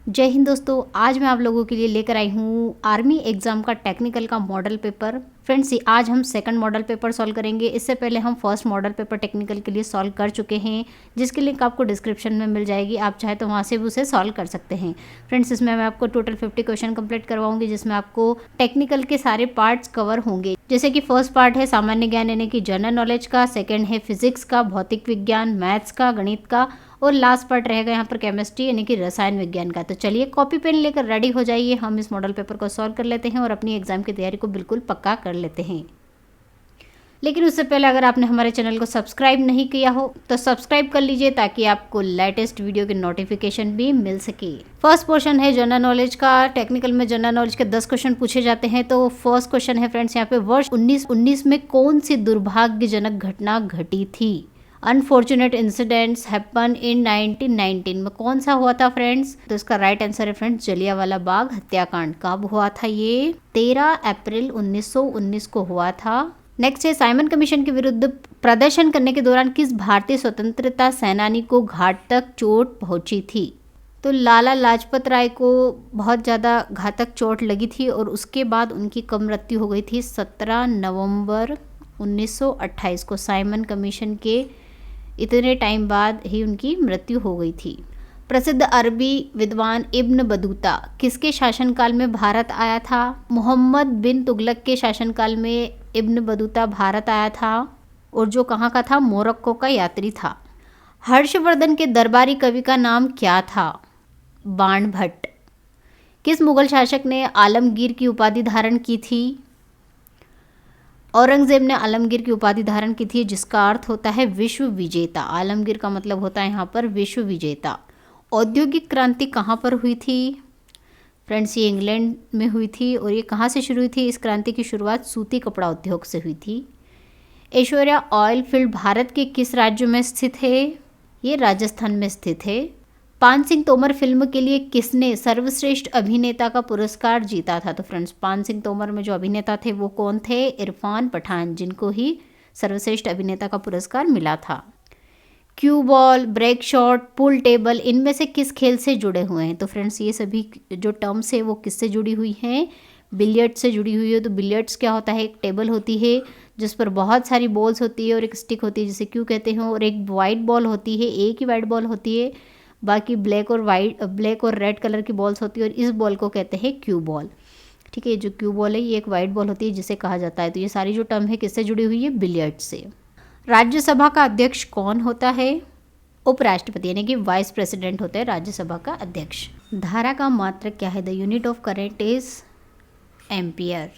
जय हिंद दोस्तों, आज मैं आप लोगों के लिए लेकर आई हूँ आर्मी एग्जाम का टेक्निकल का मॉडल पेपर। फ्रेंड्स, आज हम सेकंड मॉडल पेपर सॉल्व करेंगे। इससे पहले हम फर्स्ट मॉडल पेपर टेक्निकल के लिए सॉल्व कर चुके हैं, जिसकी लिंक आपको डिस्क्रिप्शन में मिल जाएगी। आप चाहे तो वहाँ से भी उसे सॉल्व कर सकते हैं। फ्रेंड्स, इसमें मैं आपको टोटल 50 क्वेश्चन कंप्लीट करवाऊंगी, जिसमें आपको टेक्निकल के सारे पार्ट्स कवर होंगे। जैसे कि फर्स्ट पार्ट है सामान्य ज्ञान यानी कि जनरल नॉलेज का, सेकेंड है फिजिक्स का, भौतिक विज्ञान, मैथ्स का, गणित का, और लास्ट पार्ट रहेगा यहाँ पर केमिस्ट्री यानी कि रसायन विज्ञान का। तो चलिए कॉपी पेन लेकर रेडी हो जाइए, हम इस मॉडल पेपर को सॉल्व कर लेते हैं और अपनी एग्जाम की तैयारी को बिल्कुल पक्का कर लेते हैं। लेकिन उससे पहले अगर आपने हमारे चैनल को सब्सक्राइब नहीं किया हो तो सब्सक्राइब कर लीजिए, ताकि आपको लेटेस्ट वीडियो की नोटिफिकेशन भी मिल सके। फर्स्ट पोर्शन है जनरल नॉलेज का। टेक्निकल में जनरल नॉलेज के 10 क्वेश्चन पूछे जाते हैं। तो फर्स्ट क्वेश्चन है फ्रेंड्स, यहाँ पे वर्ष 1919 में कौन सी दुर्भाग्यजनक घटना घटी थी? अनफॉर्चुनेट इंसिडेंट्स हैपन इन 1919 में कौन सा हुआ था फ्रेंड्स? तो इसका राइट आंसर है फ्रेंड्स जलियांवाला बाग हत्याकांड। कब हुआ था ये? 13 अप्रैल 1919 को हुआ था। नेक्स्ट है साइमन कमीशन के विरुद्ध प्रदर्शन करने के दौरान किस भारतीय स्वतंत्रता सेनानी को घाट तक चोट पहुंची थी? तो लाला लाजपत राय को बहुत ज़्यादा घातक चोट लगी थी और उसके बाद उनकी कब मृत्यु हो गई थी? 17 नवंबर 1928 को साइमन कमीशन के इतने टाइम बाद ही उनकी मृत्यु हो गई थी। प्रसिद्ध अरबी विद्वान इब्न बतूता किसके शासनकाल में भारत आया था? मोहम्मद बिन तुगलक के शासनकाल में इब्न बतूता भारत आया था, और जो कहाँ का था? मोरक्को का यात्री था। हर्षवर्धन के दरबारी कवि का नाम क्या था? बाणभट्ट। किस मुगल शासक ने आलमगीर की उपाधि धारण की थी? औरंगजेब ने आलमगीर की उपाधि धारण की थी, जिसका अर्थ होता है विश्व विजेता। आलमगीर का मतलब होता है यहाँ पर विश्व विजेता। औद्योगिक क्रांति कहाँ पर हुई थी? फ्रेंड्स, ये इंग्लैंड में हुई थी। और ये कहाँ से शुरू हुई थी? इस क्रांति की शुरुआत सूती कपड़ा उद्योग से हुई थी। ऐश्वर्या ऑयल फील्ड भारत के किस राज्य में स्थित है? ये राजस्थान में स्थित है। पान सिंह तोमर फिल्म के लिए किसने सर्वश्रेष्ठ अभिनेता का पुरस्कार जीता था? तो फ्रेंड्स, पान सिंह तोमर में जो अभिनेता थे वो कौन थे? इरफान पठान, जिनको ही सर्वश्रेष्ठ अभिनेता का पुरस्कार मिला था। क्यू बॉल, ब्रेक शॉट, पुल टेबल, इनमें से किस खेल से जुड़े हुए हैं? तो फ्रेंड्स, ये सभी जो टर्म्स है वो किससे जुड़ी हुई हैं? बिलियर्ड्स से जुड़ी हुई है। तो बिलियर्ड्स क्या होता है? एक टेबल होती है जिस पर बहुत सारी बॉल्स होती है और एक स्टिक होती है जिसे क्यू कहते हैं, और एक वाइट बॉल होती है, एक ही वाइट बॉल होती है, बाकी ब्लैक और रेड कलर की बॉल्स होती है, और इस बॉल को कहते हैं क्यू बॉल। ठीक है, जो क्यू बॉल है ये एक वाइट बॉल होती है जिसे कहा जाता है। तो ये सारी जो टर्म है किससे जुड़ी हुई है? बिलियर्ड से। राज्यसभा का अध्यक्ष कौन होता है? उपराष्ट्रपति यानी कि वाइस प्रेसिडेंट होते हैं राज्यसभा का अध्यक्ष। धारा का मात्रक क्या है? The unit of current is ampere.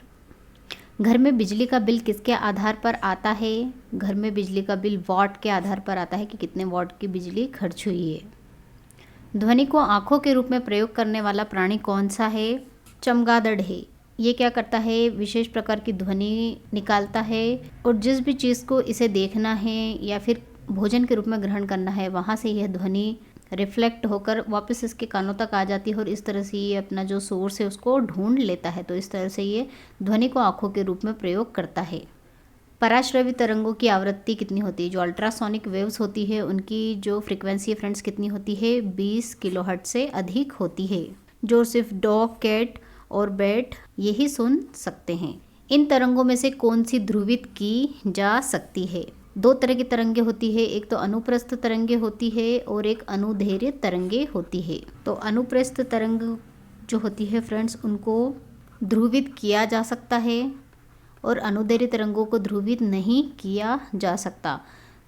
घर में बिजली का बिल किसके आधार पर आता है? घर में बिजली का बिल वॉट के आधार पर आता है कि कितने वॉट की बिजली खर्च हुई है। ध्वनि को आँखों के रूप में प्रयोग करने वाला प्राणी कौन सा है? चमगादड़ है। ये क्या करता है? विशेष प्रकार की ध्वनि निकालता है, और जिस भी चीज़ को इसे देखना है या फिर भोजन के रूप में ग्रहण करना है, वहाँ से यह ध्वनि रिफ्लेक्ट होकर वापस इसके कानों तक आ जाती है, और इस तरह से ये अपना जो सोर्स है उसको ढूंढ लेता है। तो इस तरह से ये ध्वनि को आँखों के रूप में प्रयोग करता है। पराश्रवी तरंगों की आवृत्ति कितनी होती है? जो अल्ट्रासोनिक वेव्स होती है उनकी जो फ्रीक्वेंसी है फ्रेंड्स कितनी होती है? 20 किलोहर्ट्ज से अधिक होती है, जो सिर्फ डॉग, कैट और बैट यही सुन सकते हैं। इन तरंगों में से कौन सी ध्रुवित की जा सकती है? 2 तरह की तरंगे होती है, एक तो अनुप्रस्थ तरंगे होती है और एक अनुदैर्घ्य तरंगे होती है। तो अनुप्रस्थ तरंग जो होती है फ्रेंड्स उनको ध्रुवित किया जा सकता है, और अनुदैर्घ्य तरंगों को ध्रुवित नहीं किया जा सकता।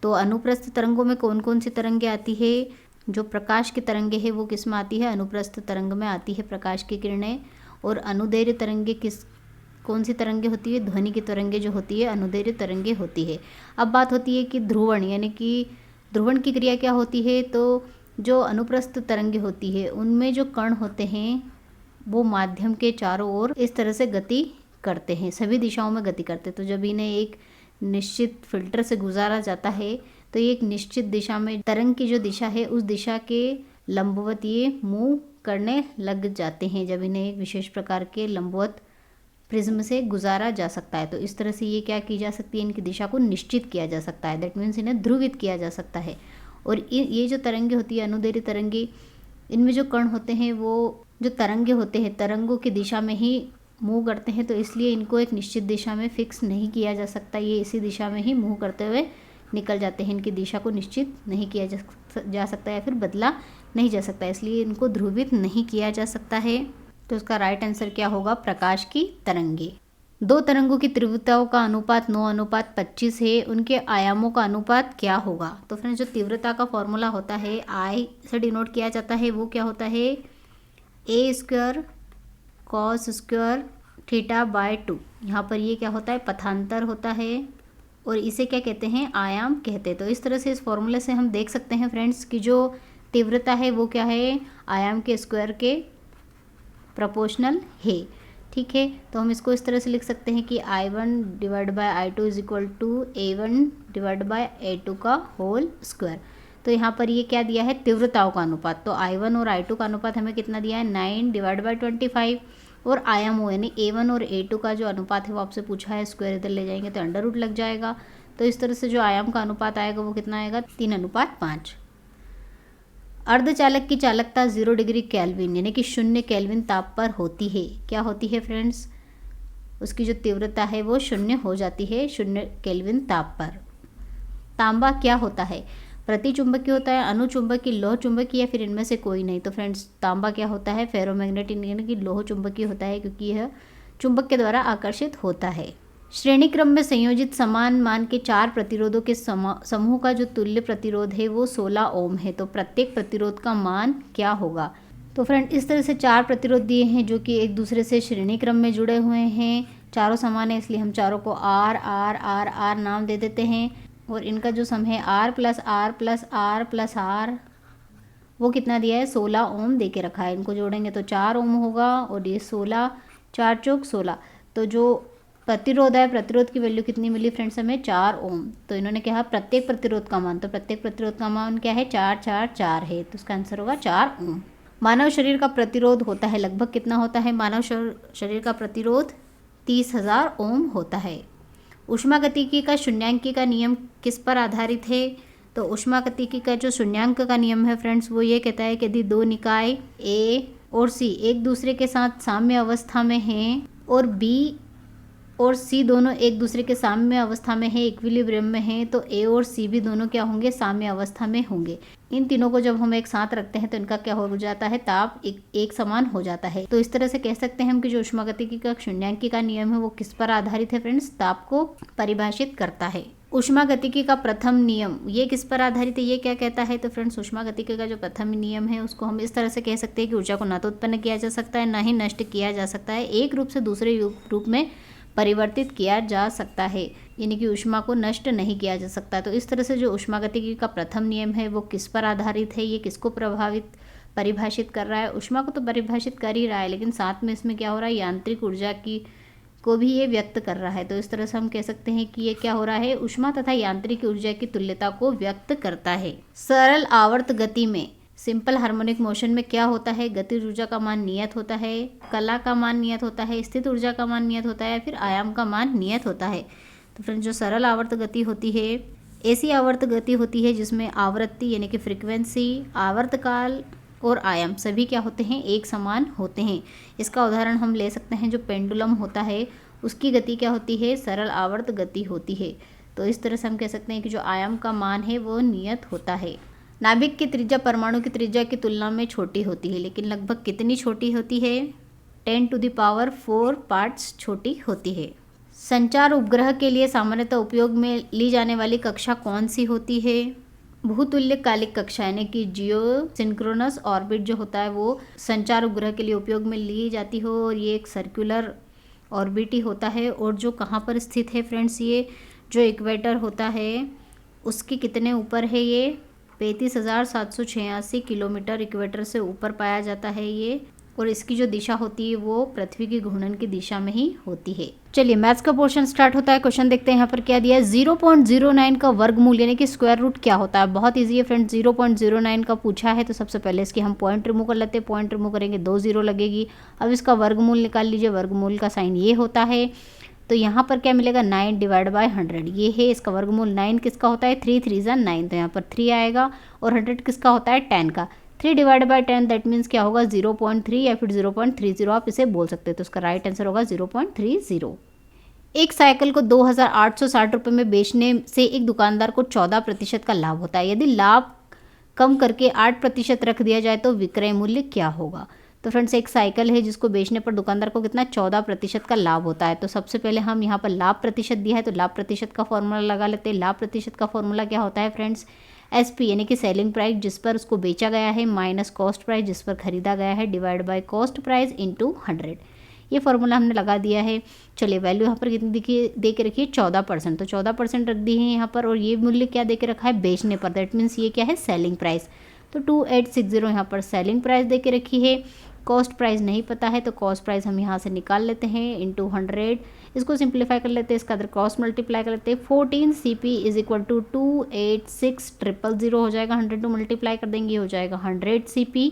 तो अनुप्रस्थ तरंगों में कौन कौन सी तरंगे आती है? जो प्रकाश की तरंगे है वो किस में आती है? अनुप्रस्थ तरंग में आती है प्रकाश की किरणें। और अनुदैर्घ्य तरंगे कौन सी तरंगे होती है? ध्वनि की तरंगे जो होती है अनुदैर्घ्य तरंगे होती है। अब बात होती है कि ध्रुवण यानी कि ध्रुवण की क्रिया क्या होती है? तो जो अनुप्रस्थ तरंगे होती है उनमें जो कण होते हैं वो माध्यम के चारों ओर इस तरह से गति करते हैं, सभी दिशाओं में गति करते हैं। तो जब इन्हें एक निश्चित फिल्टर से गुजारा जाता है तो ये एक निश्चित दिशा में तरंग की जो दिशा है उस दिशा के लंबवत ये मूव करने लग जाते हैं, जब इन्हें एक विशेष प्रकार के लंबवत प्रिज्म से गुजारा जा सकता है। तो इस तरह से ये क्या की जा सकती है? इनकी दिशा को निश्चित किया जा सकता है। दैट मीन्स इन्हें ध्रुवित किया जा सकता है। और ये जो तरंगे होती है अनुदैर्घ्य तरंगे, इनमें जो कण होते हैं वो जो तरंगे होते हैं तरंगों की दिशा में ही मूव करते हैं, तो इसलिए इनको एक निश्चित दिशा में फिक्स नहीं किया जा सकता। ये इसी दिशा में ही मूव करते हुए निकल जाते हैं। इनकी दिशा को निश्चित नहीं किया जा सकता या फिर बदला नहीं जा सकता, इसलिए इनको ध्रुवित नहीं किया जा सकता है। तो इसका राइट आंसर क्या होगा? प्रकाश की तरंगे। दो तरंगों की तीव्रताओं का अनुपात 9:25 है, उनके आयामों का अनुपात क्या होगा? तो फ्रेंड्स, जो तीव्रता का फॉर्मूला होता है आई से डिनोट किया जाता है, वो क्या होता है? a² cos square θ/2। यहाँ पर ये क्या होता है? पथांतर होता है, और इसे क्या कहते हैं? आयाम कहते हैं। तो इस तरह से इस फॉर्मूले से हम देख सकते हैं फ्रेंड्स कि जो तीव्रता है वो क्या है? आयाम के स्क्वायर के प्रोपोर्शनल है। ठीक है, तो हम इसको इस तरह से लिख सकते हैं कि I1/I2 is equal to A1/A2 का होल स्क्वायर। तो यहाँ पर ये क्या दिया है? तीव्रताओं का अनुपात। तो I1 और I2 का अनुपात हमें कितना दिया है? 9/25। और आयामों यानी A1 और A2 का जो अनुपात है वो आपसे पूछा है, स्क्वायर इधर ले जाएंगे तो अंडर रूट लग जाएगा। तो इस तरह से जो आयाम का अनुपात आएगा वो कितना आएगा? 3:5। अर्धचालक की चालकता 0 डिग्री केल्विन यानी कि 0 केल्विन ताप पर होती है। क्या होती है फ्रेंड्स? उसकी जो तीव्रता है वो 0 हो जाती है 0 केल्विन ताप पर। तांबा क्या होता है? प्रतिचुंबकीय होता है, अनुचुंबकीय, लौह चुंबकीय या फिर इनमें से कोई नहीं? तो फ्रेंड्स, तांबा क्या होता है? फेरोमैग्नेटिक यानी कि लौह चुंबकीय होता है, क्योंकि यह चुंबक के द्वारा आकर्षित होता है। श्रेणी क्रम में संयोजित समान मान के 4 प्रतिरोधों के समूह का जो तुल्य प्रतिरोध है वो 16 ओम है। तो प्रत्येक प्रतिरोध का मान क्या होगा? तो फ्रेंड, इस तरह से 4 प्रतिरोध दिए हैं जो कि एक दूसरे से श्रेणी क्रम में जुड़े हुए हैं। चारों समान है, इसलिए हम चारों को आर आर आर आर नाम दे देते हैं। और इनका जो सम है R + R + R + R, वो कितना दिया है? 16 ओम दे के रखा है। इनको जोड़ेंगे तो 4 ओम होगा, और ये 16, 4 चौक 16। तो जो प्रतिरोध है, प्रतिरोध की वैल्यू कितनी मिली फ्रेंड्स हमें? 4 ओम। तो इन्होंने कहा प्रत्येक प्रतिरोध का मान, तो प्रत्येक प्रतिरोध का मान क्या है? 4 4 4 है, तो इसका आंसर होगा 4 ओम। मानव शरीर का प्रतिरोध होता है लगभग कितना होता है? मानव शरीर का प्रतिरोध 30,000 ओम होता है। ऊष्मागतिकी का शून्यांकी का नियम किस पर आधारित है? तो ऊष्मागतिकी का जो शून्यांक का नियम है फ्रेंड्स वो ये कहता है कि यदि दो निकाय A और C एक दूसरे के साथ साम्य अवस्था में हैं और B और C दोनों एक दूसरे के साम्य अवस्था में है, इक्विलिब्रियम में है, तो A और C भी दोनों क्या होंगे? साम्य अवस्था में होंगे। इन तीनों को जब हम एक साथ रखते हैं तो इनका क्या हो जाता है? ताप एक समान हो जाता है। तो इस तरह से कह सकते हैं हम कि जो ऊष्मागतिकी का शून्यांकी का नियम है वो किस पर आधारित है फ्रेंड्स? ताप को परिभाषित करता है। ऊष्मागतिकी का प्रथम नियम ये किस पर आधारित है? ये क्या कहता है? तो फ्रेंड्स, ऊष्मागतिकी का जो प्रथम नियम है उसको हम इस तरह से कह सकते हैं कि ऊर्जा को ना तो उत्पन्न किया जा सकता है ना ही नष्ट किया जा सकता है, एक रूप से दूसरे रूप में परिवर्तित किया जा सकता है, यानी कि ऊष्मा को नष्ट नहीं किया जा सकता। तो इस तरह से जो ऊष्मागतिकी का प्रथम नियम है वो किस पर आधारित है? ये किसको परिभाषित कर रहा है? ऊष्मा को तो परिभाषित कर ही रहा है, लेकिन साथ में इसमें क्या हो रहा है? यांत्रिक ऊर्जा की को भी ये व्यक्त कर रहा है। तो इस तरह से हम कह सकते हैं कि ये क्या हो रहा है? ऊष्मा तथा यांत्रिक ऊर्जा की तुल्यता को व्यक्त करता है। सरल आवर्त गति में, सिंपल हार्मोनिक मोशन में क्या होता है? गतिज ऊर्जा का मान नियत होता है, कला का मान नियत होता है, स्थित ऊर्जा का मान नियत होता है, या फिर आयाम का मान नियत होता है। तो फ्रेंड्स, जो सरल आवर्त गति होती है ऐसी आवर्त गति होती है जिसमें आवृत्ति यानी कि फ्रीक्वेंसी, आवर्तकाल और आयाम सभी क्या होते हैं? एक समान होते हैं। इसका उदाहरण हम ले सकते हैं, जो पेंडुलम होता है उसकी गति क्या होती है? सरल आवर्त गति होती है। तो इस तरह से हम कह सकते हैं कि जो आयाम का मान है वो नियत होता है। नाभिक की त्रिज्या परमाणु की त्रिज्या की तुलना में छोटी होती है, लेकिन लगभग कितनी छोटी होती है? 10⁴ पार्ट्स छोटी होती है। संचार उपग्रह के लिए सामान्यतः उपयोग में ली जाने वाली कक्षा कौन सी होती है? भूतुल्यकालिक कक्षा यानी कि जियो सिंक्रोनस ऑर्बिट जो होता है वो संचार उपग्रह के लिए उपयोग में ली जाती हो, और ये एक सर्कुलर ऑर्बिट ही होता है। और जो कहाँ पर स्थित है फ्रेंड्स? ये जो इक्वेटर होता है उसके कितने ऊपर है? ये 35,786 किलोमीटर इक्वेटर से ऊपर पाया जाता है ये, और इसकी जो दिशा होती है वो पृथ्वी की घूर्णन की दिशा में ही होती है। चलिए, मैथ्स का पोर्शन स्टार्ट होता है। क्वेश्चन देखते हैं यहाँ पर क्या दिया है? 0.09 का वर्गमूल यानी कि स्क्वायर रूट क्या होता है? बहुत ईजी है फ्रेंड्स। 0.09 का पूछा है तो सबसे पहले इसकी हम पॉइंट रिमूव कर लेते हैं। पॉइंट रिमूव करेंगे 2 0 लगेगी। अब इसका वर्गमूल निकाल लीजिए। वर्गमूल का साइन ये होता है, तो यहाँ पर क्या मिलेगा? 9/100 ये है इसका वर्गमूल। 9 किसका होता है? 3 3 9, तो यहाँ पर 3 आएगा। और 100 किसका होता है? 10 का। 3 डिवाइड बाई 10 दैट मीन्स क्या होगा 0.3 या फिर 0.30 आप इसे बोल सकते हैं, तो उसका राइट आंसर होगा 0.30। एक साइकिल को 2,860 रुपये में बेचने से एक दुकानदार को 14% का लाभ होता है। यदि लाभ कम करके 8% रख दिया जाए तो विक्रय मूल्य क्या होगा। तो फ्रेंड्स एक साइकिल है जिसको बेचने पर दुकानदार को कितना 14% का लाभ होता है। तो सबसे पहले हम यहाँ पर लाभ प्रतिशत दिया है तो लाभ प्रतिशत का फॉर्मूला लगा लेते हैं। लाभ प्रतिशत का फॉर्मूला क्या होता है फ्रेंड्स, SP यानी कि सेलिंग प्राइस जिस पर उसको बेचा गया है माइनस कॉस्ट प्राइस जिस पर खरीदा गया है divide by cost price into 100। ये फॉर्मूला हमने लगा दिया है। चलिए वैल्यू यहाँ पर कितनी देखिए दे के रखिए 14%, तो 14% रख दी है यहाँ पर। और ये मूल्य क्या दे के रखा है बेचने पर, दैट मीन्स ये क्या है सेलिंग प्राइस। तो 2860 यहाँ पर सेलिंग प्राइस दे के रखी है। कॉस्ट प्राइस नहीं पता है तो कॉस्ट प्राइस हम यहाँ से निकाल लेते हैं इंटू 100। इसको सिंप्लीफाई कर लेते हैं, इसका अदर क्रॉस मल्टीप्लाई कर लेते हैं। 14 CP इज इक्वल टू 286,000 हो जाएगा। 100 टू मल्टीप्लाई कर देंगे हो जाएगा 100 CP।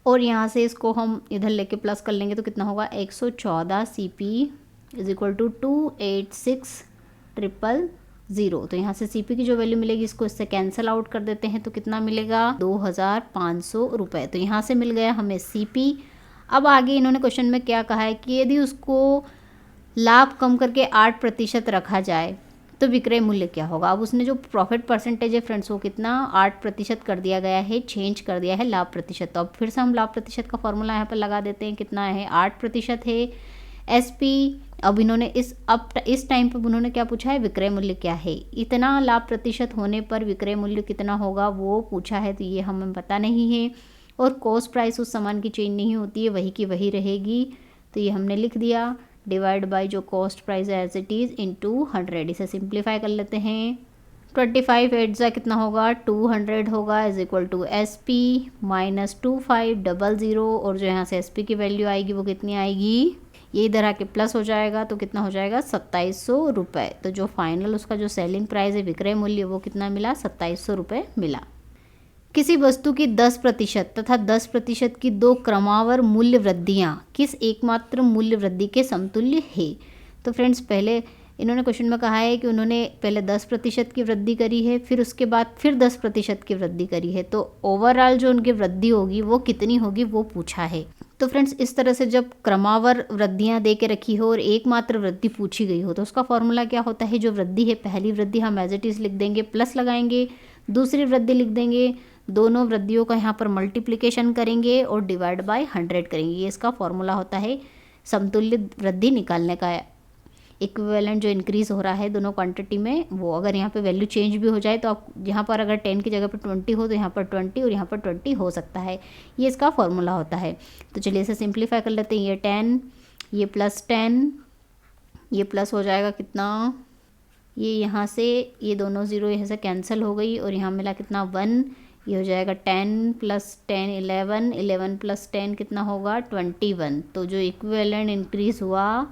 और यहाँ से इसको हम इधर लेके प्लस कर लेंगे तो कितना होगा 114 CP इज इक्वल टू 286,000। तो यहाँ से CP की जो वैल्यू मिलेगी इसको इससे कैंसिल आउट कर देते हैं तो कितना मिलेगा 2,500 रुपये। तो यहाँ से मिल गया हमें CP। अब आगे इन्होंने क्वेश्चन में क्या कहा है कि यदि उसको लाभ कम करके 8% रखा जाए तो विक्रय मूल्य क्या होगा। अब उसने जो प्रॉफिट परसेंटेज है फ्रेंड्स वो कितना 8% कर दिया गया है, चेंज कर दिया है लाभ प्रतिशत। तो अब फिर से हम लाभ प्रतिशत का फॉर्मूला यहाँ पर लगा देते हैं। कितना है 8% है SP। अब इन्होंने इस टाइम पर उन्होंने क्या पूछा है विक्रय मूल्य क्या है। इतना लाभ प्रतिशत होने पर विक्रय मूल्य कितना होगा वो पूछा है, तो ये हमें पता नहीं है। और कॉस्ट प्राइस उस सामान की चेंज नहीं होती है, वही की वही रहेगी। तो ये हमने लिख दिया डिवाइड बाय जो कॉस्ट प्राइस है एज इट इज़ इंटू 100। इसे सिंप्लीफाई कर लेते हैं। 25 8 जा कितना होगा 200 होगा is equal to SP minus 2500। और जो यहाँ से SP की वैल्यू आएगी वो कितनी आएगी, ये इधर आके प्लस हो जाएगा तो कितना हो जाएगा 2700 रुपये। तो जो फाइनल उसका जो सेलिंग प्राइस है विक्रय मूल्य वो कितना मिला 2700 रुपये मिला। किसी वस्तु की 10% तथा 10% की दो क्रमावर मूल्य वृद्धियाँ किस एकमात्र मूल्य वृद्धि के समतुल्य है। तो फ्रेंड्स पहले इन्होंने क्वेश्चन में कहा है कि उन्होंने पहले 10% की वृद्धि करी है, फिर उसके बाद फिर 10% की वृद्धि करी है, तो ओवरऑल जो उनकी वृद्धि होगी वो कितनी होगी वो पूछा है। तो फ्रेंड्स इस तरह से जब क्रमावर वृद्धियाँ दे के रखी हो और एकमात्र वृद्धि पूछी गई हो तो उसका फॉर्मूला क्या होता है, जो वृद्धि है पहली वृद्धि हम एज इट इज़ लिख देंगे, प्लस लगाएंगे, दूसरी वृद्धि लिख देंगे, दोनों वृद्धियों का यहाँ पर मल्टीप्लिकेशन करेंगे और डिवाइड बाय 100 करेंगे। ये इसका फॉर्मूला होता है समतुल्य वृद्धि निकालने का। इक्विवेलेंट जो इंक्रीज़ हो रहा है दोनों क्वांटिटी में वो अगर यहाँ पे वैल्यू चेंज भी हो जाए तो आप यहाँ पर अगर 10 की जगह पर 20 हो तो यहाँ पर 20 और यहाँ पर 20 हो सकता है, ये इसका फॉर्मूला होता है। तो चलिए इसे सिंप्लीफाई कर लेते हैं। ये 10 ये प्लस 10 ये प्लस हो जाएगा कितना, ये यहाँ से ये दोनों ज़ीरो यहाँ से कैंसिल हो गई और यहाँ मिला कितना 1, ये हो जाएगा 10 प्लस 10 11, 11 प्लस 10 कितना होगा 21। तो जो इक्विवेलेंट इंक्रीज़ हुआ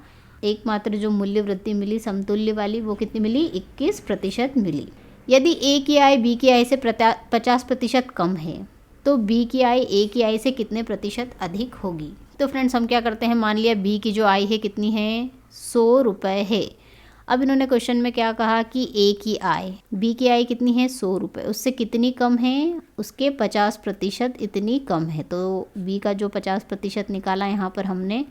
एकमात्र जो मूल्य वृद्धि मिली समतुल्य वाली वो कितनी मिली 21% मिली। यदि A की आय B की आय से 50% कम है तो B की आय A की आय से कितने प्रतिशत अधिक होगी। तो फ्रेंड्स हम क्या करते हैं, मान लिया B की जो आय है कितनी है 100 रुपये है। अब इन्होंने क्वेश्चन में क्या कहा कि A की आय B की आय कितनी है 100 रुपये, उससे कितनी कम है, उसके 50% इतनी कम है। तो B का जो 50% निकाला यहाँ पर हमने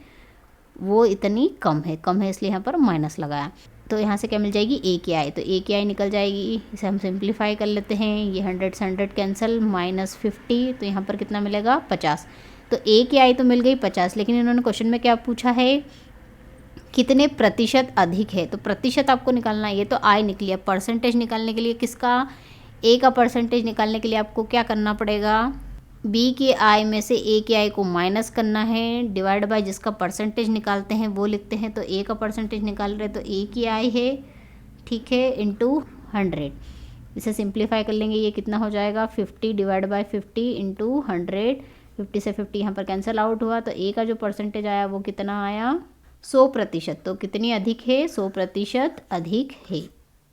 वो इतनी कम है इसलिए यहाँ पर माइनस लगाया। तो यहाँ से क्या मिल जाएगी A की आय, तो A की आय निकल जाएगी। इसे हम सिंप्लीफाई कर लेते हैं। ये 100 से 100 कैंसिल माइनस 50, तो यहाँ पर कितना मिलेगा 50। तो A की आय तो मिल गई 50, लेकिन इन्होंने क्वेश्चन में क्या पूछा है कितने प्रतिशत अधिक है। तो प्रतिशत आपको निकालना है, ये तो आय निकली है। परसेंटेज निकालने के लिए किसका A का परसेंटेज निकालने के लिए आपको क्या करना पड़ेगा, B की आय में से A की आय को माइनस करना है, डिवाइड बाय जिसका परसेंटेज निकालते हैं वो लिखते हैं। तो A का परसेंटेज निकाल रहे तो A की आय है, ठीक है, इंटू 100। इसे सिंप्लीफाई कर लेंगे, ये कितना हो जाएगा 50 डिवाइड बाय 50 इंटू 100। 50 से 50 यहाँ पर कैंसिल आउट हुआ तो A का जो परसेंटेज आया वो कितना आया 100%। तो कितनी अधिक है 100% अधिक है।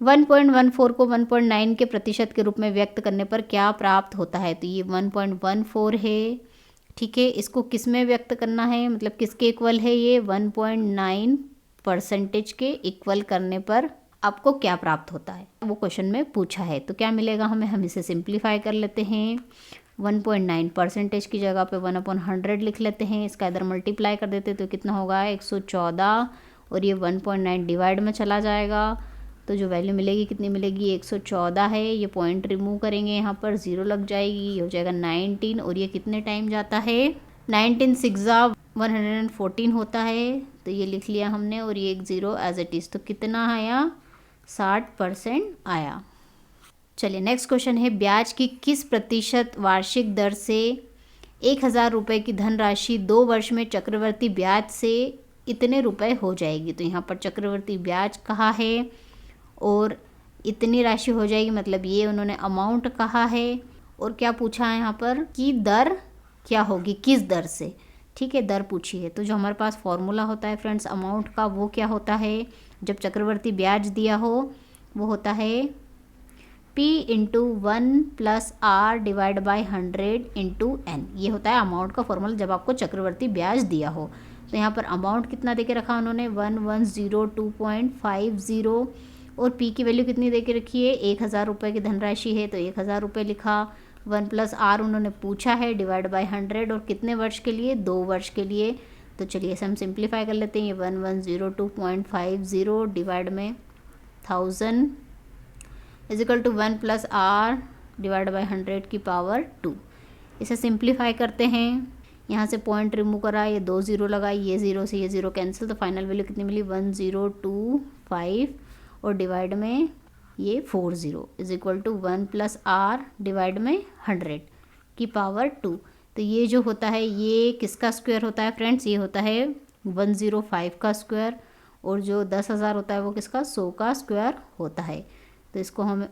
1.14 को 1.9 के प्रतिशत के रूप में व्यक्त करने पर क्या प्राप्त होता है। तो ये 1.14 है, ठीक है। इसको किस में व्यक्त करना है, मतलब किसके इक्वल है, ये 1.9% के इक्वल करने पर आपको क्या प्राप्त होता है वो क्वेश्चन में पूछा है। तो क्या मिलेगा हमें, हम इसे सिंप्लीफाई कर लेते हैं। 1.9 परसेंटेज की जगह पे 1/100 लिख लेते हैं। इसका इधर मल्टीप्लाई कर देते तो कितना होगा 114, और ये 1.9 डिवाइड में चला जाएगा तो जो वैल्यू मिलेगी कितनी मिलेगी 114 है। ये पॉइंट रिमूव करेंगे, यहाँ पर 0 लग जाएगी, ये हो जाएगा 19, और ये कितने टाइम जाता है 19 6 114 होता है, तो ये लिख लिया हमने, और ये एक 0 एज इट इज़। तो कितना आया 60% आया। चलिए नेक्स्ट क्वेश्चन है, ब्याज की किस प्रतिशत वार्षिक दर से 1000 रुपये की धनराशि 2 वर्ष में चक्रवर्ती ब्याज से इतने रुपए हो जाएगी। तो यहाँ पर चक्रवर्ती ब्याज कहा है और इतनी राशि हो जाएगी, मतलब ये उन्होंने अमाउंट कहा है, और क्या पूछा है यहाँ पर कि दर क्या होगी, किस दर से, ठीक है, दर पूछी है। तो जो हमारे पास फॉर्मूला होता है फ्रेंड्स अमाउंट का, वो क्या होता है, जब चक्रवर्ती ब्याज दिया हो वो होता है P into 1 + R divide by 100 into N। ये होता है अमाउंट का फॉर्मूला जब आपको चक्रवर्ती ब्याज दिया हो। तो यहाँ पर अमाउंट कितना दे के रखा उन्होंने 1102.50, और P की वैल्यू कितनी दे के रखी है 1000 रुपये की धनराशि है, तो 1000 रुपये लिखा, 1 + R उन्होंने पूछा है डिवाइड बाई 100, और कितने वर्ष के लिए 2 वर्ष के लिए। तो चलिए इसे हम सिंप्लीफाई कर लेते हैं, ये 1102.50 डिवाइड में 1000 = 1 + R डिवाइड बाई 100 की पावर 2। इसे सिंप्लीफाई करते हैं, यहाँ से पॉइंट रिमूव करा, ये 2 0 लगाई, ये 0 से ये 0 कैंसिल, तो फाइनल वैल्यू कितनी मिली 1025, और डिवाइड में ये 40 = 1 + R डिवाइड में 100 की पावर 2। तो ये जो होता है ये किसका स्क्वायर होता है फ्रेंड्स, ये होता है 105 का स्क्वायर, और जो 10,000 होता है वो किसका 100 का स्क्वायर होता है। तो इसको हम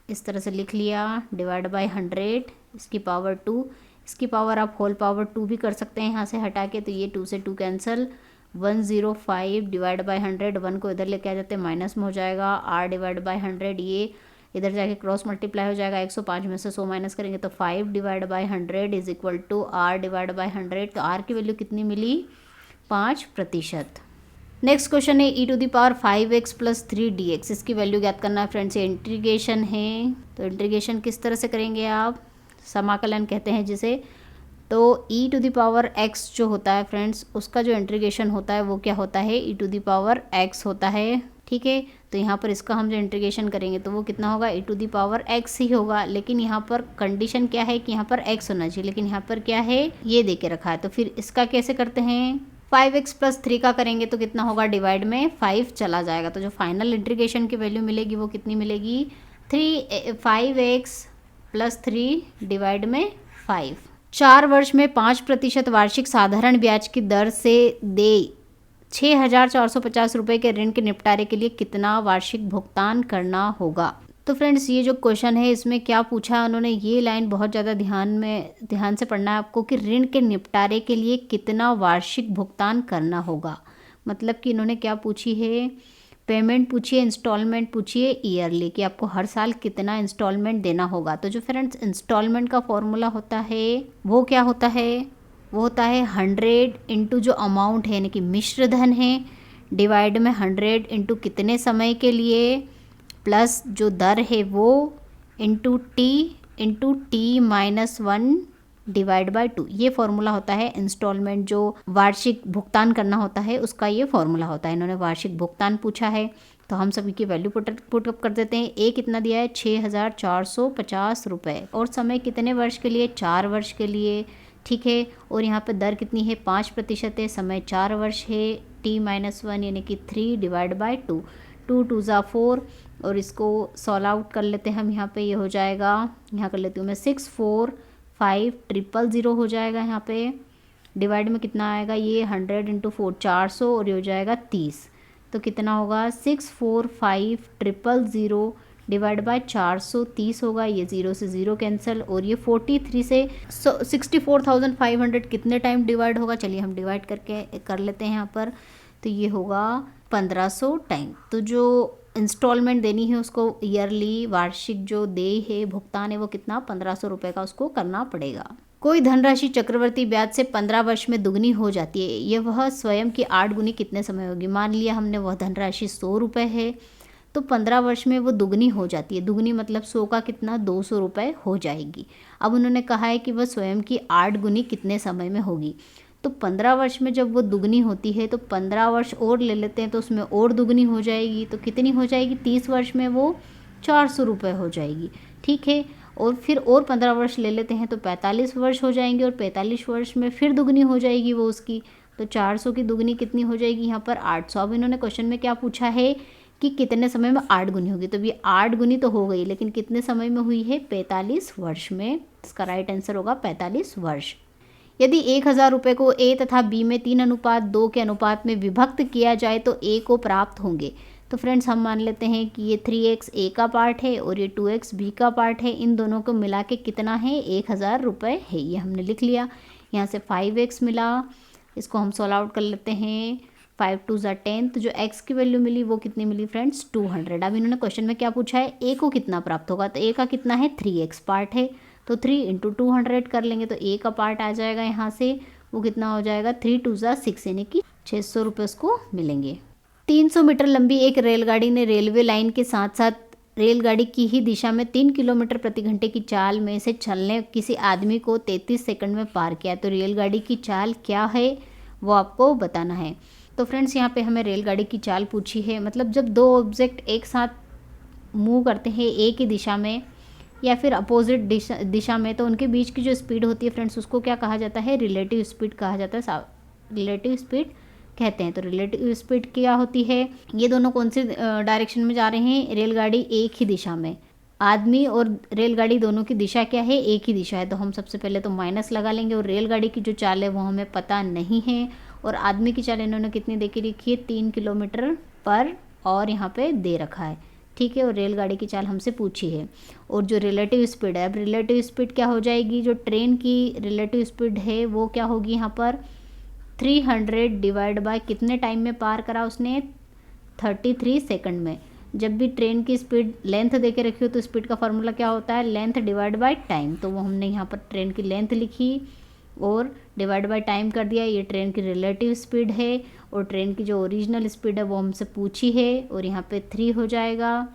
इस तरह से लिख लिया, डिवाइड बाई 100 इसकी पावर 2, इसकी पावर आप होल पावर 2 भी कर सकते हैं यहाँ से हटा के, तो ये 2 से 2 कैंसिल, 105 डिवाइड बाई 100, 1 को इधर लेके आ जाते हैं माइनस में हो जाएगा, R डिवाइड बाई 100, ये इधर जाके क्रॉस मल्टीप्लाई हो जाएगा, 105 में से 100 माइनस करेंगे तो 5 divide by 100 = R divide by 100। तो R की वैल्यू कितनी मिली 5%। नेक्स्ट क्वेश्चन है e⁵x + 3dx, इसकी वैल्यू ज्ञात करना है फ्रेंड्स। ये इंटीग्रेशन है, तो इंटीग्रेशन किस तरह से करेंगे आप, समाकलन कहते हैं जिसे। तो e⁵x जो होता है फ्रेंड्स उसका जो इंटीग्रेशन होता है वो क्या होता है e⁵x होता है, ठीक है। तो यहाँ पर इसका हम जो इंटीग्रेशन करेंगे तो वो कितना होगा e⁵x ही होगा, लेकिन यहाँ पर कंडीशन क्या है कि यहाँ पर x होना चाहिए, लेकिन यहाँ पर क्या है ये दे के रखा है। तो फिर इसका कैसे करते हैं, 5x + 3 का करेंगे तो कितना होगा डिवाइड में 5 चला जाएगा, तो जो फाइनल इंटीग्रेशन की वैल्यू मिलेगी वो कितनी मिलेगी 5x + 3 डिवाइड में 5। 4 वर्ष में 5% वार्षिक साधारण ब्याज की दर से दे 6,450 रुपये के ऋण के निपटारे के लिए कितना वार्षिक भुगतान करना होगा। तो फ्रेंड्स ये जो क्वेश्चन है इसमें क्या पूछा उन्होंने, ये लाइन बहुत ज़्यादा ध्यान से पढ़ना है आपको कि ऋण के निपटारे के लिए कितना वार्षिक भुगतान करना होगा। मतलब कि इन्होंने क्या पूछी है, पेमेंट पूछी है, इंस्टॉलमेंट पूछी है ईयरली, कि आपको हर साल कितना इंस्टॉलमेंट देना होगा। तो जो फ्रेंड्स इंस्टॉलमेंट का फॉर्मूला होता है वो क्या होता है, वो होता है 100 इंटू जो अमाउंट है यानी कि मिश्र धन है डिवाइड में 100 इंटू कितने समय के लिए प्लस जो दर है वो इंटू टी -1 डिवाइड बाय 2। ये फॉर्मूला होता है इंस्टॉलमेंट, जो वार्षिक भुगतान करना होता है उसका ये फॉर्मूला होता है। इन्होंने वार्षिक भुगतान पूछा है तो हम सभी की वैल्यू पुटअप कर देते हैं। ए कितना दिया है 6,450 रुपये, और समय कितने वर्ष के लिए 4 वर्ष के लिए, ठीक है। और यहाँ पे दर कितनी है 5% है, समय 4 वर्ष है, t -1 यानी कि 3 डिवाइड बाई 2, 2 2 ज़ा 4, और इसको सॉल्व आउट कर लेते हैं हम। यहाँ पे ये हो जाएगा, यहाँ कर लेती हूँ मैं 64500 हो जाएगा। यहाँ पे डिवाइड में कितना आएगा ये 100 इंटू 4 400, और ये हो जाएगा 30। तो कितना होगा 64500 डिवाइड बाय 430 होगा, ये 0 से 0 कैंसिल, और ये 43 से 64,500 कितने टाइम डिवाइड होगा, चलिए हम डिवाइड करके कर लेते हैं यहाँ पर। तो ये होगा 1500 टाइम। तो जो इंस्टॉलमेंट देनी है उसको ईयरली वार्षिक जो देय है भुगतान है वो कितना 1500 रुपये का उसको करना पड़ेगा। कोई धनराशि चक्रवर्ती ब्याज से 15 वर्ष में दुगनी हो जाती है, यह वह स्वयं की 8 गुनी कितने समय होगी। मान लिया हमने वह धनराशि 100 रुपये है, तो 15 वर्ष में वो दुगनी हो जाती है। दुगनी मतलब 100 का कितना, 200 रुपये हो जाएगी। अब उन्होंने कहा है कि वह स्वयं की 8 गुनी कितने समय में होगी। तो 15 वर्ष में जब वो दुगनी होती है तो 15 वर्ष और ले लेते हैं तो उसमें और दुगनी हो जाएगी। तो कितनी हो जाएगी, 30 वर्ष में वो 400 रुपये हो जाएगी। ठीक है, और फिर और 15 वर्ष ले लेते हैं तो 45 वर्ष हो जाएंगे, और 45 वर्ष में फिर दुगनी हो जाएगी वो उसकी। तो 400 की दुगनी कितनी हो जाएगी, यहाँ पर 800। अब इन्होंने क्वेश्चन में क्या पूछा है कि कितने समय में 8 गुनी होगी। तो ये 8 गुनी तो हो गई, लेकिन कितने समय में हुई है, 45 वर्ष में। इसका राइट आंसर होगा 45 वर्ष। यदि 1000 रुपये को ए तथा बी में 3:2 के अनुपात में विभक्त किया जाए तो ए को प्राप्त होंगे। तो फ्रेंड्स हम मान लेते हैं कि ये 3x ए का पार्ट है और ये 2x बी का पार्ट है। इन दोनों को मिला के कितना है, 1000 रुपये है। ये हमने लिख लिया। यहाँ से 5x मिला, इसको हम सॉल्व आउट कर लेते हैं। 5 2 ज़ा 10, तो जो x की वैल्यू मिली वो कितनी मिली फ्रेंड्स, 200। अब इन्होंने क्वेश्चन में क्या पूछा है, ए को कितना प्राप्त होगा। तो ए का कितना है, 3x पार्ट है, तो 3 × 200 कर लेंगे तो ए का पार्ट आ जाएगा यहाँ से, वो कितना हो जाएगा, 3 2 ज़ा 6, यानी कि 600 रुपये उसको मिलेंगे। 300 मीटर लंबी एक रेलगाड़ी ने रेलवे लाइन के साथ साथ रेलगाड़ी की ही दिशा में 3 किलोमीटर प्रति घंटे की चाल में से चलने किसी आदमी को 33 सेकंड में पार किया। तो रेलगाड़ी की चाल क्या है वो आपको बताना है। तो फ्रेंड्स यहाँ पे हमें रेलगाड़ी की चाल पूछी है, मतलब जब दो ऑब्जेक्ट एक साथ मूव करते हैं एक ही दिशा में या फिर अपोजिट दिशा में, तो उनके बीच की जो स्पीड होती है फ्रेंड्स उसको क्या कहा जाता है, रिलेटिव स्पीड कहा जाता है, रिलेटिव स्पीड कहते हैं। तो रिलेटिव स्पीड क्या होती है, ये दोनों कौन से डायरेक्शन में जा रहे हैं, रेलगाड़ी एक ही दिशा में। आदमी और रेलगाड़ी दोनों की दिशा क्या है, एक ही दिशा है। तो हम सबसे पहले तो माइनस लगा लेंगे, और रेलगाड़ी की जो चाल है वो हमें पता नहीं है, और आदमी की चाल इन्होंने कितनी दे के रखी है, 3 किलोमीटर पर और यहाँ पे दे रखा है। ठीक है, और रेलगाड़ी की चाल हमसे पूछी है। और जो रिलेटिव स्पीड है, अब रिलेटिव स्पीड क्या हो जाएगी, जो ट्रेन की रिलेटिव स्पीड है वो क्या होगी, यहाँ पर 300 डिवाइड बाय कितने टाइम में पार करा उसने, 33 सेकंड में। जब भी ट्रेन की स्पीड लेंथ दे के रखी हो तो स्पीड का फॉर्मूला क्या होता है, लेंथ डिवाइड बाय टाइम। तो वो हमने यहाँ पर ट्रेन की लेंथ लिखी और डिवाइड बाय टाइम कर दिया। ये ट्रेन की रिलेटिव स्पीड है, और ट्रेन की जो ओरिजिनल स्पीड है वो हमसे पूछी है, और यहाँ पे 3 हो जाएगा।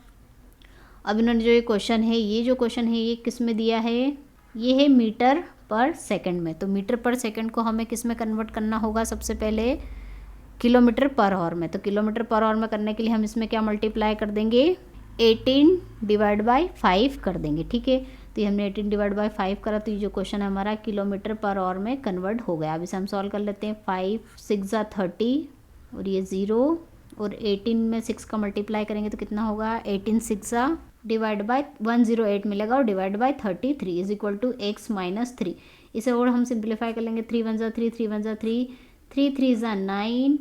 अब इन्होंने जो ये क्वेश्चन है, ये किस में दिया है, ये है मीटर पर सेकंड में। तो मीटर पर सेकंड को हमें किस में कन्वर्ट करना होगा, सबसे पहले किलोमीटर पर आवर में। तो किलोमीटर पर आवर में करने के लिए हम इसमें क्या मल्टीप्लाई कर देंगे, 18 डिवाइड बाय 5 कर देंगे। ठीक है, तो ये हमने 18 डिवाइड बाय 5 करा, तो ये जो क्वेश्चन है हमारा किलोमीटर पर आवर में कन्वर्ट हो गया। अब इसे हम सॉल्व कर लेते हैं। 5 6 ज़ा 30 और ये 0, और 18 में 6 का मल्टीप्लाई करेंगे तो कितना होगा, 18 6 ज़ा डिवाइड बाय 108 मिलेगा, और divide by 33 is equal to x minus 3। इसे और हम सिंप्लीफाई कर लेंगे, 3 1 ज़ा 3, 3 1 ज़ा 3, 3 3 ज़ा 9,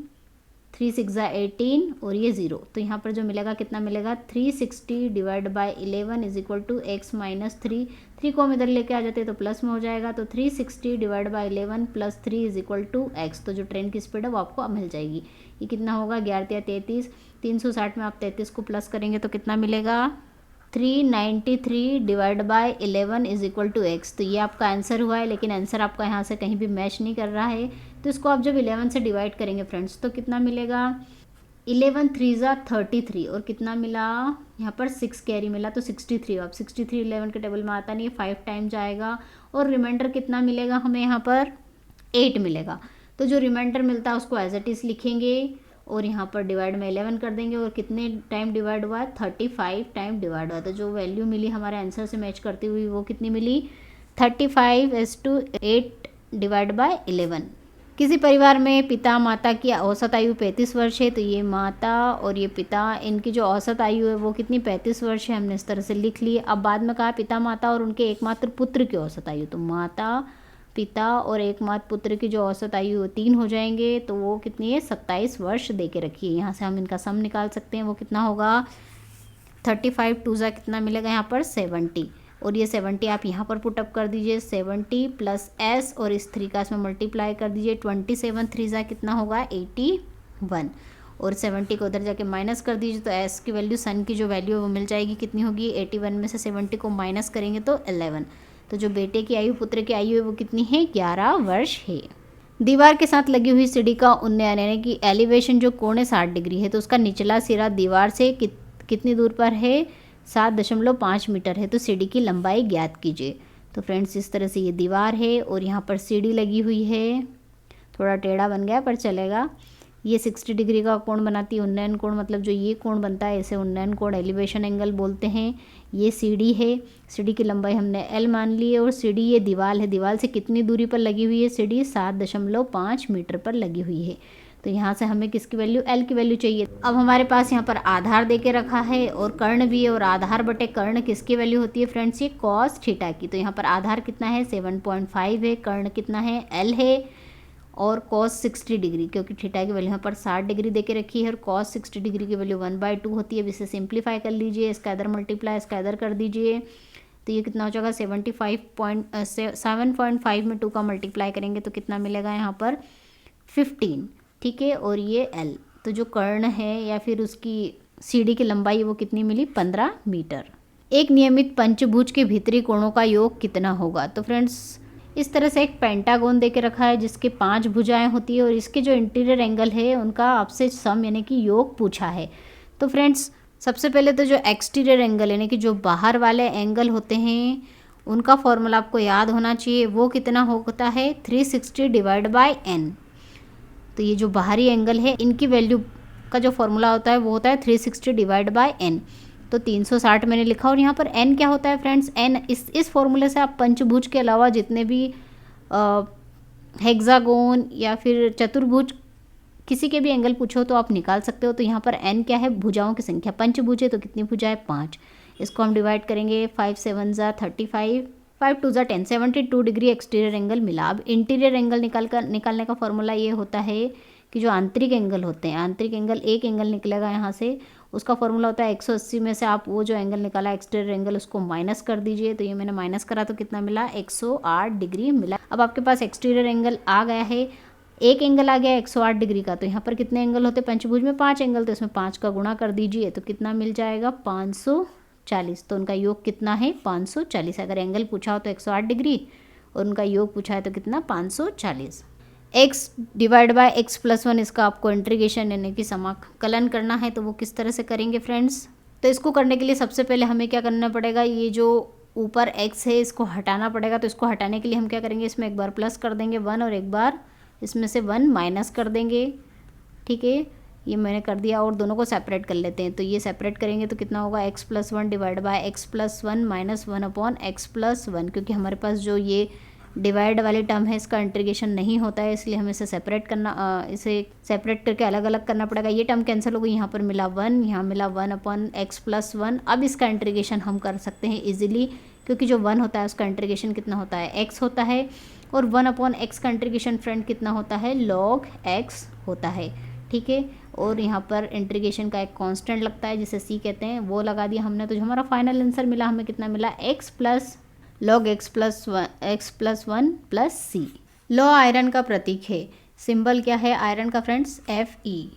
3 6 ज़ा 18 और ये 0। तो यहाँ पर जो मिलेगा कितना मिलेगा, 360 divide by 11 is equal to x minus 3। 3 को हम इधर लेके आ जाते हैं तो प्लस में हो जाएगा, तो 360 divide by 11 plus 3 is equal to x। तो जो ट्रेन की स्पीड है वो आपको मिल जाएगी। ये कितना होगा, 11 33, 360 में आप 33 को प्लस करेंगे तो कितना मिलेगा, 393 divide by 11 is equal to x। तो ये आपका आंसर हुआ है, लेकिन आंसर आपका यहाँ से कहीं भी मैच नहीं कर रहा है। तो इसको आप जब 11 से डिवाइड करेंगे फ्रेंड्स तो कितना मिलेगा, 11 3 ज़ा 33, और कितना मिला, यहाँ पर 6 कैरी मिला तो 63। अब 63 11 के टेबल में आता नहीं है, 5 टाइम जाएगा, और रिमाइंडर कितना मिलेगा हमें, यहाँ पर 8 मिलेगा। तो जो रिमाइंडर मिलता है उसको एज इट इज़ लिखेंगे, और यहाँ पर डिवाइड में 11 कर देंगे, और कितने टाइम डिवाइड हुआ है, 35 टाइम डिवाइड हुआ। तो जो वैल्यू मिली हमारे आंसर से मैच करती हुई वो कितनी मिली, 35:8 डिवाइड बाय 11। किसी परिवार में पिता माता की औसत आयु 35 वर्ष है, तो ये माता और ये पिता, इनकी जो औसत आयु है वो कितनी, 35 वर्ष है। हमने इस तरह से लिख लिए। अब बाद में कहा पिता माता और उनके एकमात्र पुत्र की औसत आयु, तो माता पिता और एकमात्र पुत्र की जो औसत आयु 3 हो जाएंगे, तो वो कितनी है, 27 वर्ष दे के रखिए। यहाँ से हम इनका सम निकाल सकते हैं, वो कितना होगा, 35 2 ज़ा कितना मिलेगा, यहाँ पर 70, और ये 70 आप यहाँ पर पुटअप कर दीजिए, 70 प्लस s और इस 3 का इसमें मल्टीप्लाई कर दीजिए, 27 3 ज़ा कितना होगा, 81, और 70 को उधर जाके माइनस कर दीजिए तो s की वैल्यू, सन की जो वैल्यू है वो मिल जाएगी, कितनी होगी, 81 में से 70 को माइनस करेंगे तो 11। तो जो बेटे की आयु पुत्र की आयु है वो कितनी है, 11 वर्ष है। दीवार के साथ लगी हुई सीढ़ी का उन्नयन यानी कि एलिवेशन जो कोण 60 डिग्री है, तो उसका निचला सिरा दीवार से कितनी दूर पर है, 7.5 मीटर है। तो सीढ़ी की लंबाई ज्ञात कीजिए। तो फ्रेंड्स इस तरह से ये दीवार है और यहाँ पर सीढ़ी लगी हुई है, थोड़ा टेढ़ा बन गया पर चलेगा। ये 60 डिग्री का कोण बनाती है, उन्नयन कोण, मतलब जो ये कोण बनता है इसे उन्नयन कोण एलिवेशन एंगल बोलते हैं। ये सीढ़ी है, सीढ़ी की लंबाई हमने L मान ली है और सीढ़ी ये दीवार है, दीवार से कितनी दूरी पर लगी हुई है सीढ़ी, 7.5 मीटर पर लगी हुई है। तो यहाँ से हमें किसकी वैल्यू, L की वैल्यू चाहिए। अब हमारे पास यहाँ पर आधार दे के रखा है और कर्ण भी है, और आधार बटे कर्ण किसकी वैल्यू होती है फ्रेंड्स, ये कॉस थीटा की। तो यहाँ पर आधार कितना है 7.5 है, कर्ण कितना है L है, और कॉस 60 डिग्री, क्योंकि थीटा की वैल्यू यहाँ पर 60 डिग्री दे के रखी है और कॉस 60 डिग्री की वैल्यू 1/2 होती है। अब इसे सिंप्लीफाई कर लीजिए, इसका इधर मल्टीप्लाई इसका इधर कर दीजिए। तो ये कितना हो जाएगा 7.5 में 2 का मल्टीप्लाई करेंगे तो कितना मिलेगा यहाँ पर 15, ठीक है। और ये L, तो जो कर्ण है या फिर उसकी सीढ़ी की लंबाई वो कितनी मिली, 15 मीटर। एक नियमित पंचभुज के भीतरी कोणों का योग कितना होगा। तो फ्रेंड्स इस तरह से एक पेंटागोन दे के रखा है जिसके 5 भुजाएं होती है और इसके जो इंटीरियर एंगल है उनका आपसे सम यानी कि योग पूछा है। तो फ्रेंड्स सबसे पहले तो जो एक्सटीरियर एंगल यानी कि जो बाहर वाले एंगल होते हैं उनका फॉर्मूला आपको याद होना चाहिए, वो कितना होता है 360 डिवाइड बाय n। तो ये जो बाहरी एंगल है इनकी वैल्यू का जो फॉर्मूला होता है वो होता है 360 डिवाइड बाय n। तो 360 मैंने लिखा, और यहाँ पर n क्या होता है फ्रेंड्स, n इस फॉर्मूले से आप पंचभुज के अलावा जितने भी हेक्सागोन या फिर चतुर्भुज किसी के भी एंगल पूछो तो आप निकाल सकते हो। तो यहाँ पर n क्या है, भुजाओं की संख्या, पंचभुज है तो कितनी भुजा है 5। इसको हम डिवाइड करेंगे, 5 7 ज़ा 35, 5 2 ज़ा 10, 72 डिग्री एक्सटीरियर एंगल मिला। अब इंटीरियर एंगल निकालने का फॉर्मूला ये होता है कि जो आंतरिक एंगल होते हैं, आंतरिक एंगल एक एंगल निकलेगा यहाँ से, उसका फॉर्मूला होता है 180 में से आप वो जो एंगल निकाला एक्सटीरियर एंगल उसको माइनस कर दीजिए। तो ये मैंने माइनस करा तो कितना मिला 108 डिग्री मिला। अब आपके पास एक्सटीरियर एंगल आ गया है, एक एंगल आ गया 108 डिग्री का। तो यहाँ पर कितने एंगल होते हैं पंचभुज में, 5 एंगल, तो इसमें 5 का गुणा कर दीजिए तो कितना मिल जाएगा 540। तो उनका योग कितना है 540। अगर एंगल पूछा हो तो 108 डिग्री और उनका योग पूछा है तो कितना 540। x divide by x plus 1, इसका आपको इंटीग्रेशन यानी कि समाकलन करना है। तो वो किस तरह से करेंगे फ्रेंड्स, तो इसको करने के लिए सबसे पहले हमें क्या करना पड़ेगा, ये जो ऊपर x है इसको हटाना पड़ेगा। तो इसको हटाने के लिए हम क्या करेंगे, इसमें एक बार प्लस कर देंगे 1 और एक बार इसमें से 1 माइनस कर देंगे, ठीक है। ये मैंने कर दिया और दोनों को सेपरेट कर लेते हैं। तो ये सेपरेट करेंगे तो कितना होगा x plus 1 divide by x plus 1 minus 1 upon x plus 1, क्योंकि हमारे पास जो ये डिवाइड वाली टर्म है इसका इंटीग्रेशन नहीं होता है, इसलिए हमें इसे सेपरेट करके अलग अलग करना पड़ेगा। ये टर्म कैंसिल हो गई, यहाँ पर मिला 1, यहाँ मिला 1 अपॉन x प्लस 1। अब इसका इंटीग्रेशन हम कर सकते हैं इजीली, क्योंकि जो 1 होता है उसका इंटीग्रेशन कितना होता है x होता है, और 1 अपॉन x का इंटीग्रेशन फ्रेंड कितना होता है log x होता है, ठीक है। और यहाँ पर इंटीग्रेशन का एक कांस्टेंट लगता है जिसे c कहते हैं, वो लगा दिया हमने। तो जो हमारा फाइनल आंसर मिला हमें कितना मिला x plus log x plus 1 plus C. लौ आयरन का प्रतीक है, सिंबल क्या है आयरन का फ्रेंड्स, Fe।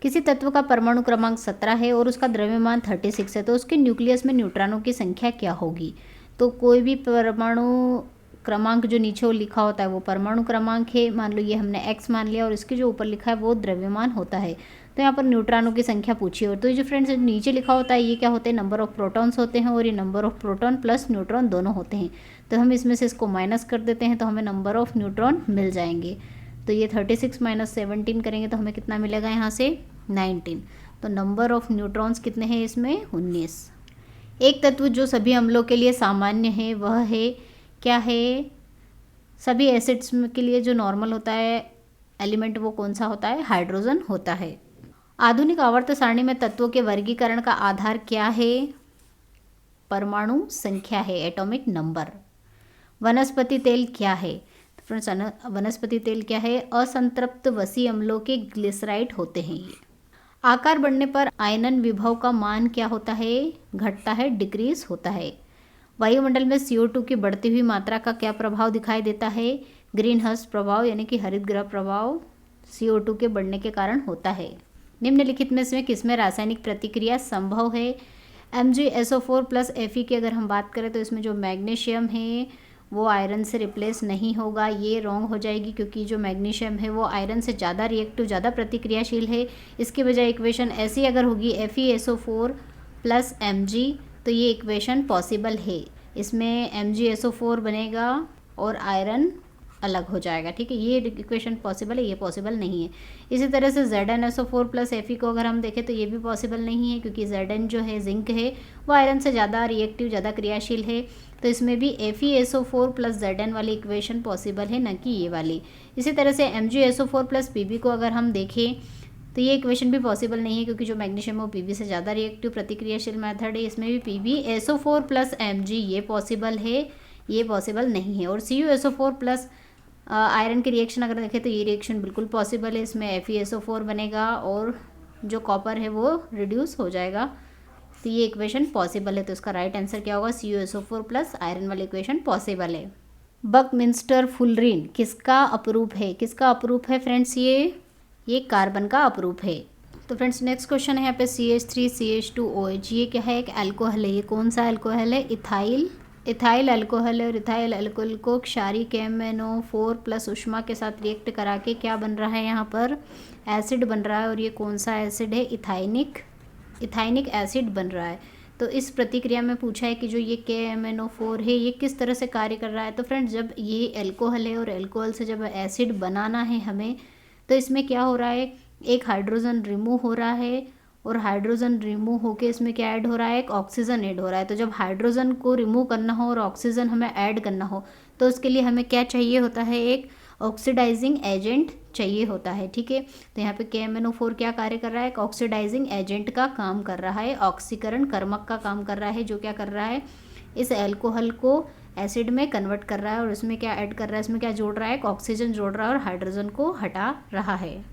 किसी तत्व का परमाणु क्रमांक 17 है और उसका द्रव्यमान 36 है, तो उसके न्यूक्लियस में न्यूट्रॉनों की संख्या क्या होगी। तो कोई भी परमाणु क्रमांक जो नीचे लिखा होता है वो परमाणु क्रमांक है, मान लो ये हमने x मान लिया, और इसके जो ऊपर लिखा है वो द्रव्यमान होता है। तो यहाँ पर न्यूट्रॉनों की संख्या पूछी है। तो ये जो फ्रेंड्स नीचे लिखा होता है ये क्या होते हैं, नंबर ऑफ प्रोटॉन्स होते हैं, और ये number of proton plus neutron दोनों होते हैं। तो हम इसमें से इसको माइनस कर देते हैं तो हमें नंबर ऑफ न्यूट्रॉन मिल जाएंगे। तो ये 36 माइनस 17 करेंगे तो हमें कितना मिलेगा यहाँ से 19। तो नंबर ऑफ न्यूट्रॉन्स कितने हैं इसमें 19। एक तत्व जो सभी अम्लों के लिए सामान्य है वह है, क्या है, सभी एसिड्स के लिए जो नॉर्मल होता है एलिमेंट वो कौन सा होता है, हाइड्रोजन होता है। आधुनिक आवर्त सारणी में तत्वों के वर्गीकरण का आधार क्या है, परमाणु संख्या है, एटॉमिक नंबर। वनस्पति तेल क्या है, तो फ्रेंड्स वनस्पति तेल क्या है, असंतृप्त वसी अम्लों के ग्लिसराइड होते हैं ये। आकार बढ़ने पर आयनन विभव का मान क्या होता है, घटता है, डिक्रीज होता है। वायुमंडल में CO2 की बढ़ती हुई मात्रा का क्या प्रभाव दिखाई देता है, ग्रीन हाउस प्रभाव यानी कि हरित गृह प्रभाव CO2 के बढ़ने के कारण होता है। निम्नलिखित में से किसमें रासायनिक प्रतिक्रिया संभव है, MgSO4 प्लस Fe की अगर हम बात करें तो इसमें जो मैग्नीशियम है वो आयरन से रिप्लेस नहीं होगा, ये रॉन्ग हो जाएगी, क्योंकि जो मैग्नीशियम है वो आयरन से ज़्यादा रिएक्टिव, ज़्यादा प्रतिक्रियाशील है। इसके बजाय इक्वेशन ऐसी अगर होगी FeSO4 प्लस Mg, तो ये इक्वेशन पॉसिबल है। इसमें MgSO4 बनेगा और आयरन अलग हो जाएगा, ठीक है। ये इक्वेशन पॉसिबल है, ये पॉसिबल नहीं है। इसी तरह से ZnSO4 प्लस Fe को अगर हम देखें तो ये भी पॉसिबल नहीं है, क्योंकि Zn जो है जिंक है वो आयरन से ज़्यादा रिएक्टिव, ज़्यादा क्रियाशील है। तो इसमें भी FeSO4 प्लस Zn वाली इक्वेशन पॉसिबल है, न कि ये वाली। इसी तरह से MgSO4 प्लस Pb को अगर हम देखें तो ये इक्वेशन भी पॉसिबल नहीं है, क्योंकि जो मैग्नीशियम है वो Pb से ज़्यादा रिएक्टिव प्रतिक्रियाशील मेथड है। इसमें भी PbSO4 प्लस Mg ये पॉसिबल है, ये पॉसिबल नहीं है। और CuSO4 प्लस आयरन की रिएक्शन अगर देखें तो ये रिएक्शन बिल्कुल पॉसिबल है। इसमें FeSO4 बनेगा और जो कॉपर है वो रिड्यूस हो जाएगा, तो ये इक्वेशन पॉसिबल है। तो इसका राइट आंसर क्या होगा, CuSO4 प्लस आयरन वाली इक्वेशन पॉसिबल है। बकमिंस्टर फुलरीन किसका अपरूप है, किसका अपरूप है फ्रेंड्स, ये कार्बन का अपरूप है। तो फ्रेंड्स नेक्स्ट क्वेश्चन है यहाँ पे CH3CH2OH, ये क्या है, एक अल्कोहल है। ये कौन सा अल्कोहल है, इथाइल अल्कोहल है। और इथाइल अल्कोहल को क्षारीय KMnO4 प्लस ऊष्मा के साथ रिएक्ट करा के क्या बन रहा है, यहाँ पर एसिड बन रहा है। और ये कौन सा एसिड है, इथाइनिक एसिड बन रहा है। तो इस प्रतिक्रिया में पूछा है कि जो ये KMnO4 है ये किस तरह से कार्य कर रहा है। तो फ्रेंड्स जब ये अल्कोहल है और अल्कोहल से जब एसिड बनाना है हमें, तो इसमें क्या हो रहा है, एक हाइड्रोजन रिमूव हो रहा है, और हाइड्रोजन रिमूव होके इसमें क्या ऐड हो रहा है, एक ऑक्सीजन ऐड हो रहा है। तो जब हाइड्रोजन को रिमूव करना हो और ऑक्सीजन हमें ऐड करना हो, तो उसके लिए हमें क्या चाहिए होता है, एक ऑक्सीडाइजिंग एजेंट चाहिए होता है, ठीक है। तो यहाँ पे KMnO4 क्या कार्य कर रहा है, एक ऑक्सीडाइजिंग एजेंट का काम कर रहा है, ऑक्सीकरण कर्मक का काम कर रहा है, जो क्या कर रहा है, इस अल्कोहल को एसिड में कन्वर्ट कर रहा है। और इसमें क्या ऐड कर रहा है, इसमें क्या जोड़ रहा है, एक ऑक्सीजन जोड़ रहा है और हाइड्रोजन को हटा रहा है।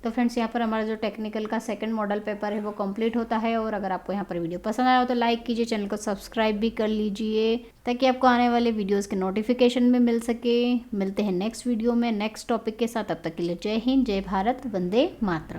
तो फ्रेंड्स यहाँ पर हमारा जो टेक्निकल का सेकंड मॉडल पेपर है वो कंप्लीट होता है। और अगर आपको यहाँ पर वीडियो पसंद आया हो तो लाइक कीजिए, चैनल को सब्सक्राइब भी कर लीजिए, ताकि आपको आने वाले वीडियोस के नोटिफिकेशन भी मिल सके। मिलते हैं नेक्स्ट वीडियो में नेक्स्ट टॉपिक के साथ, तब तक के लिए जय हिंद, जय भारत, वंदे मातरम।